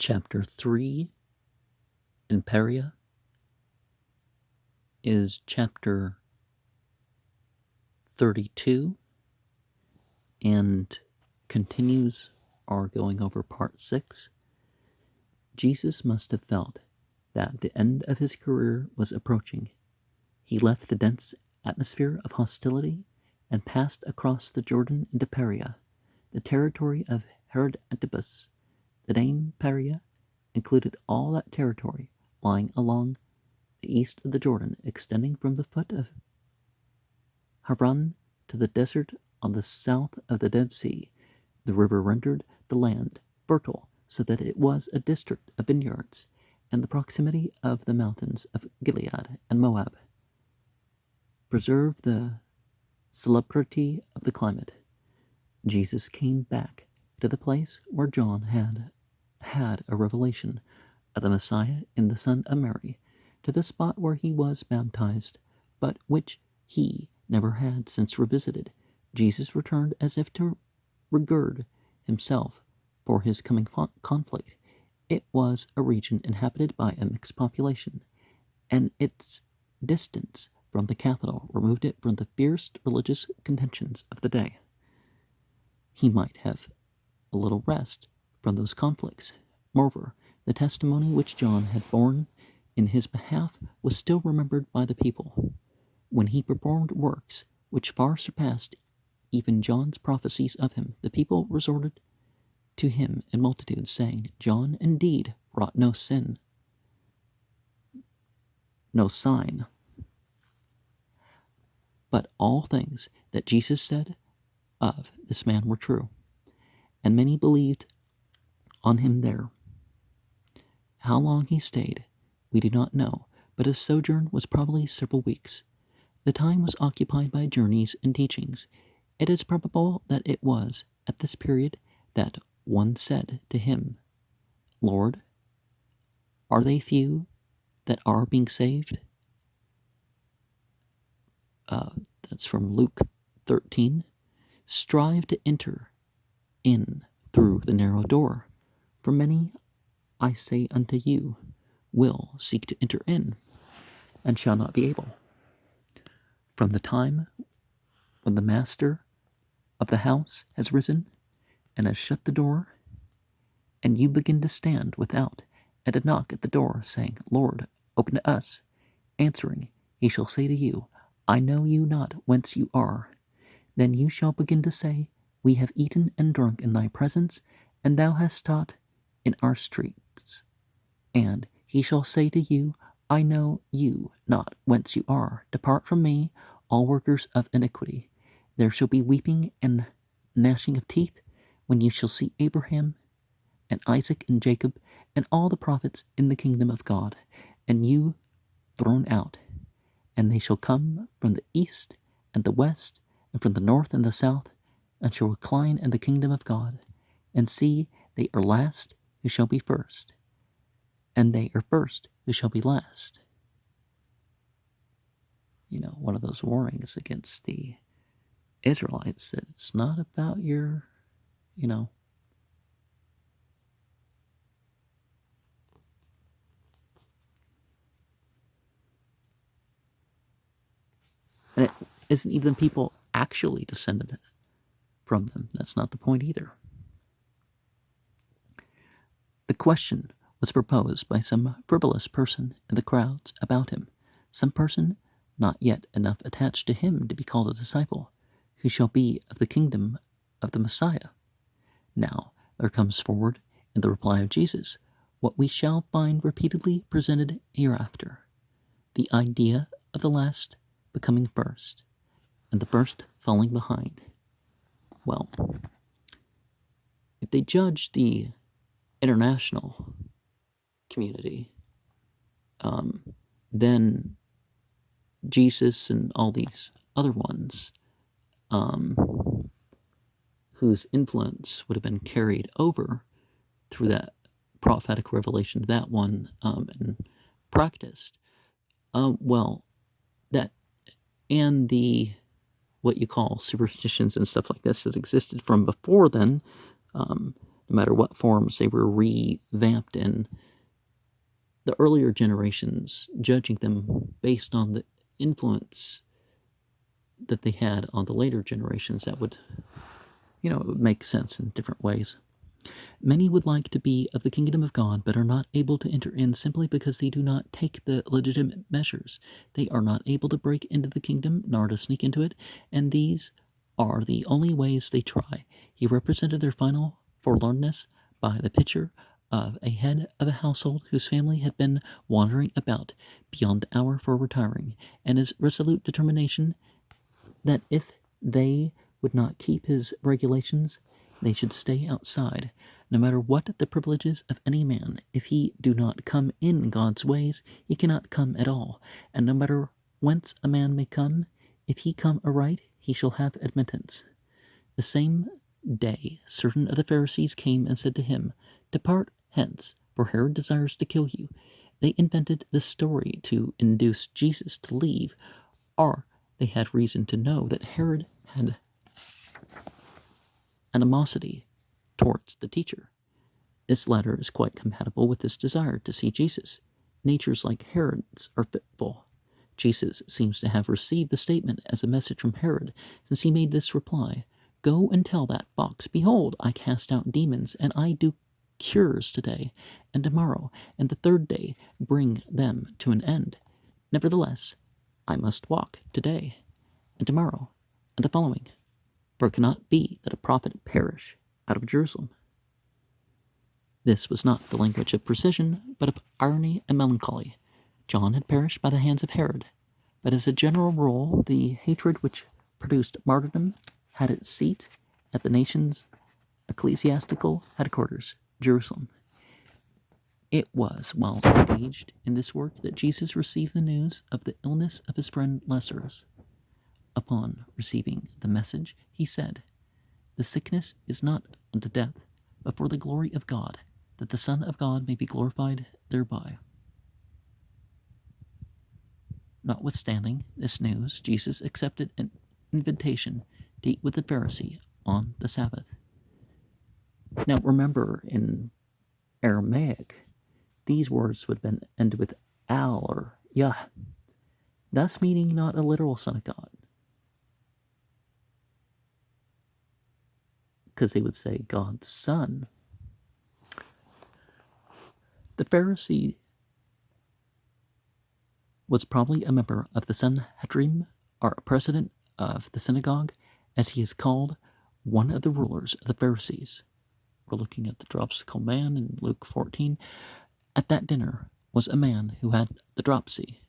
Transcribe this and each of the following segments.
Chapter 3 in Perea is chapter 32 and continues our going over part 6. Jesus must have felt that the end of his career was approaching. He left the dense atmosphere of hostility and passed across the Jordan into Perea, the territory of Herod Antipas. The name Perea included all that territory lying along the east of the Jordan, extending from the foot of Haran to the desert on the south of the Dead Sea. The river rendered the land fertile so that it was a district of vineyards, and the proximity of the mountains of Gilead and Moab preserved the celebrity of the climate. Jesus came back to the place where John had a revelation of the Messiah in the Son of Mary, to the spot where he was baptized, but which he never had since revisited. Jesus returned as if to regard himself for his coming conflict. It was a region inhabited by a mixed population, and its distance from the capital removed it from the fierce religious contentions of the day. He might have a little rest from those conflicts. Moreover, the testimony which John had borne in his behalf was still remembered by the people. When he performed works which far surpassed even John's prophecies of him, the people resorted to him in multitudes, saying, John indeed wrought no sin, no sign, but all things that Jesus said of this man were true, and many believed on him there. How long he stayed, we do not know, but his sojourn was probably several weeks. The time was occupied by journeys and teachings. It is probable that it was at this period that one said to him, Lord, are they few that are being saved? That's from Luke 13. Strive to enter in through the narrow door, for many, I say unto you, will seek to enter in, and shall not be able. From the time when the master of the house has risen and has shut the door, and you begin to stand without and to knock at the door, saying, Lord, open to us, answering, he shall say to you, I know you not whence you are. Then you shall begin to say, we have eaten and drunk in thy presence, and thou hast taught in our streets. And he shall say to you, I know you not whence you are. Depart from me, all workers of iniquity. There shall be weeping and gnashing of teeth when you shall see Abraham and Isaac and Jacob and all the prophets in the kingdom of God, and you thrown out. And they shall come from the east and the west, and from the north and the south, and shall recline in the kingdom of God. And see, they are last who shall be first, and they are first who shall be last. One of those warnings against the Israelites, that it's not about your, and it isn't even people actually descended from them. That's not the point either. The question was proposed by some frivolous person in the crowds about him, some person not yet enough attached to him to be called a disciple, who shall be of the kingdom of the Messiah. Now there comes forward in the reply of Jesus what we shall find repeatedly presented hereafter, the idea of the last becoming first, and the first falling behind. Well, if they judge the international community, then Jesus and all these other ones, whose influence would have been carried over through that prophetic revelation to that one, and practiced, that and the what you call superstitions and stuff like this that existed from before then, no matter what forms they were revamped in. The earlier generations judging them based on the influence that they had on the later generations that would, it would make sense in different ways. Many would like to be of the kingdom of God, but are not able to enter in simply because they do not take the legitimate measures. They are not able to break into the kingdom, nor to sneak into it, and these are the only ways they try. He represented their final forlornness by the picture of a head of a household whose family had been wandering about beyond the hour for retiring, and his resolute determination that if they would not keep his regulations, they should stay outside, no matter what the privileges of any man. If he do not come in God's ways, he cannot come at all, and no matter whence a man may come, if he come aright, he shall have admittance. The same day certain of the Pharisees came and said to him, Depart hence, for Herod desires to kill you. They invented this story to induce Jesus to leave, or they had reason to know that Herod had animosity towards the teacher. This latter is quite compatible with this desire to see Jesus. Natures like Herod's are fitful. Jesus seems to have received the statement as a message from Herod, since he made this reply, Go and tell that fox, Behold, I cast out demons, and I do cures today and tomorrow, and the third day bring them to an end. Nevertheless, I must walk today and tomorrow and the following, for it cannot be that a prophet perish out of Jerusalem. This was not the language of precision, but of irony and melancholy. John had perished by the hands of Herod, but as a general rule, the hatred which produced martyrdom had its seat at the nation's ecclesiastical headquarters, Jerusalem. It was while engaged in this work that Jesus received the news of the illness of his friend Lazarus. Upon receiving the message, he said, The sickness is not unto death, but for the glory of God, that the Son of God may be glorified thereby. Notwithstanding this news, Jesus accepted an invitation to eat with the Pharisee on the Sabbath. Now remember, in Aramaic, these words would have been ended with al or yah, thus meaning not a literal son of God, because they would say God's son. The Pharisee was probably a member of the Sanhedrin, or a president of the synagogue, as he is called, one of the rulers of the Pharisees. We're looking at the dropsical man in Luke 14. At that dinner was a man who had the dropsy.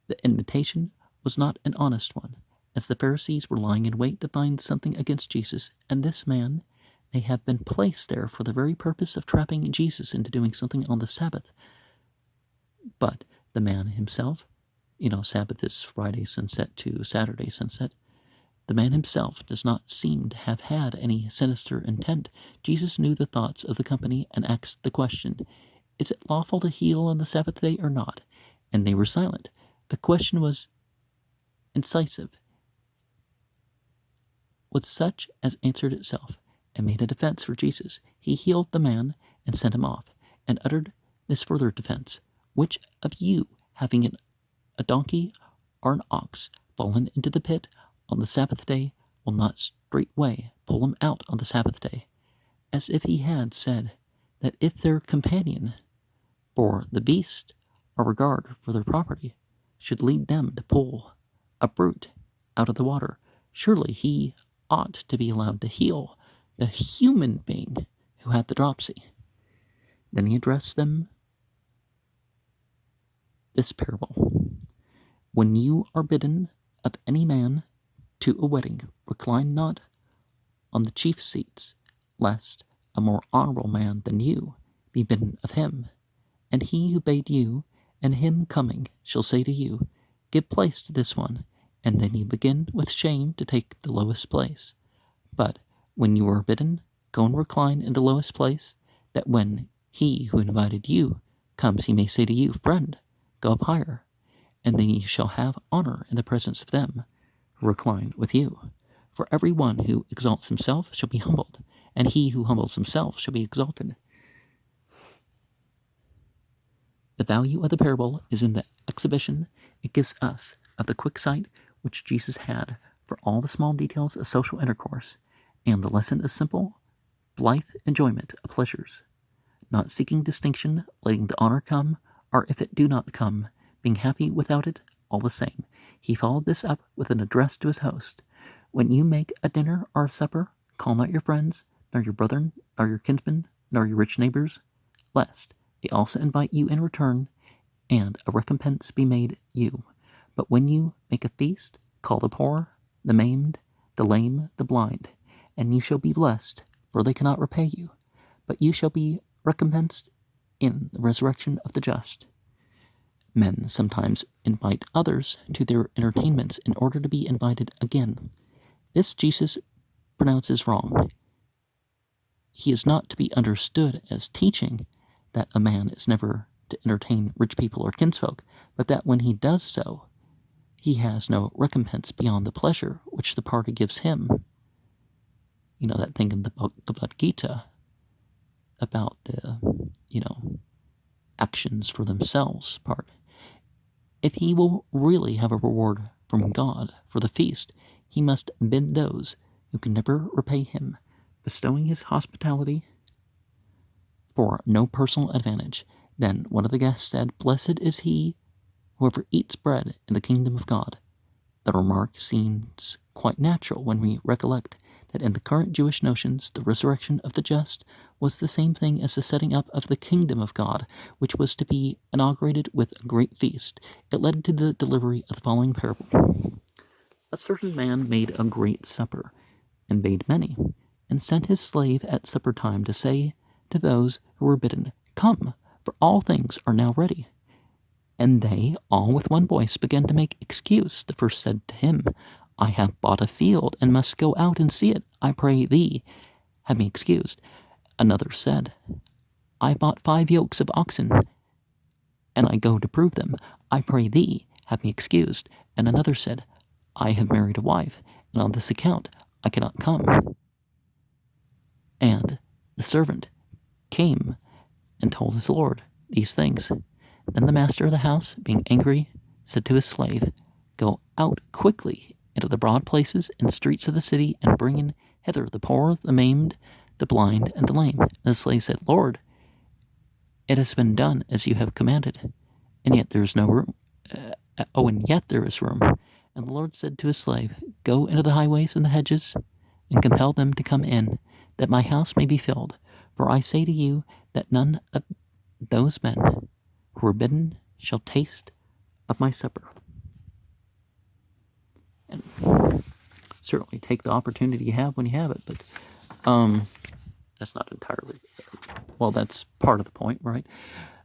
The invitation was not an honest one, as the Pharisees were lying in wait to find something against Jesus, and this man may have been placed there for the very purpose of trapping Jesus into doing something on the Sabbath. But the man himself, Sabbath is Friday sunset to Saturday sunset, the man himself does not seem to have had any sinister intent. Jesus knew the thoughts of the company and asked the question, Is it lawful to heal on the Sabbath day or not? And they were silent. The question was incisive, was such as answered itself, and made a defense for Jesus. He healed the man and sent him off, and uttered this further defense, Which of you, having a donkey or an ox fallen into the pit on the Sabbath day, will not straightway pull him out on the Sabbath day? As if he had said that if their companion, for the beast, or regard for their property, should lead them to pull a brute out of the water, surely he ought to be allowed to heal the human being who had the dropsy. Then he addressed them this parable. When you are bidden of any man to a wedding, recline not on the chief seats, lest a more honorable man than you be bidden of him. And he who bade you, and him coming, shall say to you, Give place to this one, and then you begin with shame to take the lowest place. But when you are bidden, go and recline in the lowest place, that when he who invited you comes, he may say to you, Friend, go up higher, and then you shall have honor in the presence of them who recline with you. For every one who exalts himself shall be humbled, and he who humbles himself shall be exalted. The value of the parable is in the exhibition it gives us of the quick sight which Jesus had for all the small details of social intercourse, and the lesson is simple, blithe enjoyment of pleasures, not seeking distinction, letting the honor come, or if it do not come, being happy without it, all the same. He followed this up with an address to his host. When you make a dinner or a supper, call not your friends, nor your brethren, nor your kinsmen, nor your rich neighbors, lest they also invite you in return, and a recompense be made you. But when you make a feast, call the poor, the maimed, the lame, the blind, and you shall be blessed, for they cannot repay you, but you shall be recompensed in the resurrection of the just. Men sometimes invite others to their entertainments in order to be invited again. This Jesus pronounces wrong. He is not to be understood as teaching that a man is never to entertain rich people or kinsfolk, but that when he does so, he has no recompense beyond the pleasure which the party gives him. You know, that thing in the Bhagavad Gita about the, actions for themselves part. If he will really have a reward from God for the feast, he must bid those who can never repay him, bestowing his hospitality for no personal advantage. Then one of the guests said, "Blessed is he whoever eats bread in the kingdom of God." The remark seems quite natural when we recollect that in the current Jewish notions, the resurrection of the just was the same thing as the setting up of the kingdom of God, which was to be inaugurated with a great feast. It led to the delivery of the following parable. A certain man made a great supper, and bade many, and sent his slave at supper time to say to those who were bidden, "Come, for all things are now ready." And they all with one voice began to make excuse. The first said to him, "I have bought a field, and must go out and see it. I pray thee, have me excused." Another said, "I bought 5 yokes of oxen, and I go to prove them. I pray thee, have me excused." And another said, "I have married a wife, and on this account I cannot come." And the servant came and told his lord these things. Then the master of the house, being angry, said to his slave, "Go out quickly into the broad places and streets of the city, and bring in hither the poor, the maimed, the blind, and the lame." And the slave said, "Lord, it has been done as you have commanded, and yet there is no room. And yet there is room." And the Lord said to his slave, "Go into the highways and the hedges, and compel them to come in, that my house may be filled. For I say to you that none of those men who are bidden shall taste of my supper." And certainly take the opportunity you have when you have it, but that's not entirely, well, that's part of the point, right?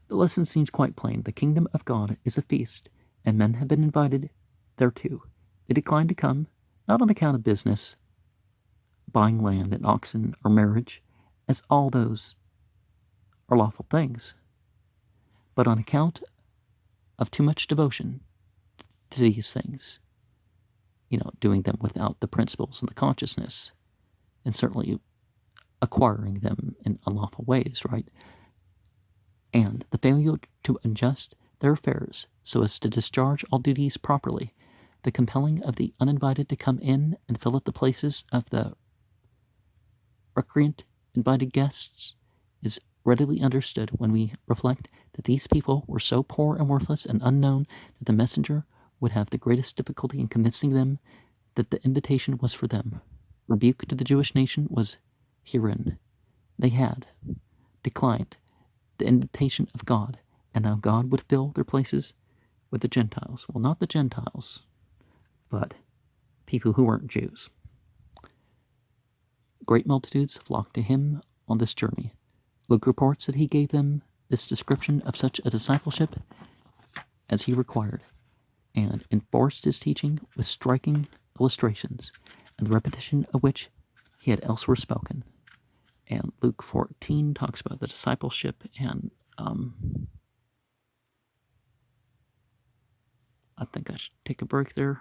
The lesson seems quite plain. The kingdom of God is a feast, and men have been invited thereto. They decline to come, not on account of business, buying land and oxen, or marriage, as all those are lawful things, but on account of too much devotion to these things, doing them without the principles and the consciousness, and certainly acquiring them in unlawful ways, right? And the failure to adjust their affairs so as to discharge all duties properly, the compelling of the uninvited to come in and fill up the places of the recreant invited guests, is readily understood when we reflect that these people were so poor and worthless and unknown that the messenger would have the greatest difficulty in convincing them that the invitation was for them. Rebuke to the Jewish nation was herein. They had declined the invitation of God, and now God would fill their places with the Gentiles. Well, not the Gentiles, but people who weren't Jews. Great multitudes flocked to him on this journey. Luke reports that he gave them this description of such a discipleship as he required, and enforced his teaching with striking illustrations, and the repetition of which he had elsewhere spoken. And Luke 14 talks about the discipleship, and I think I should take a break there.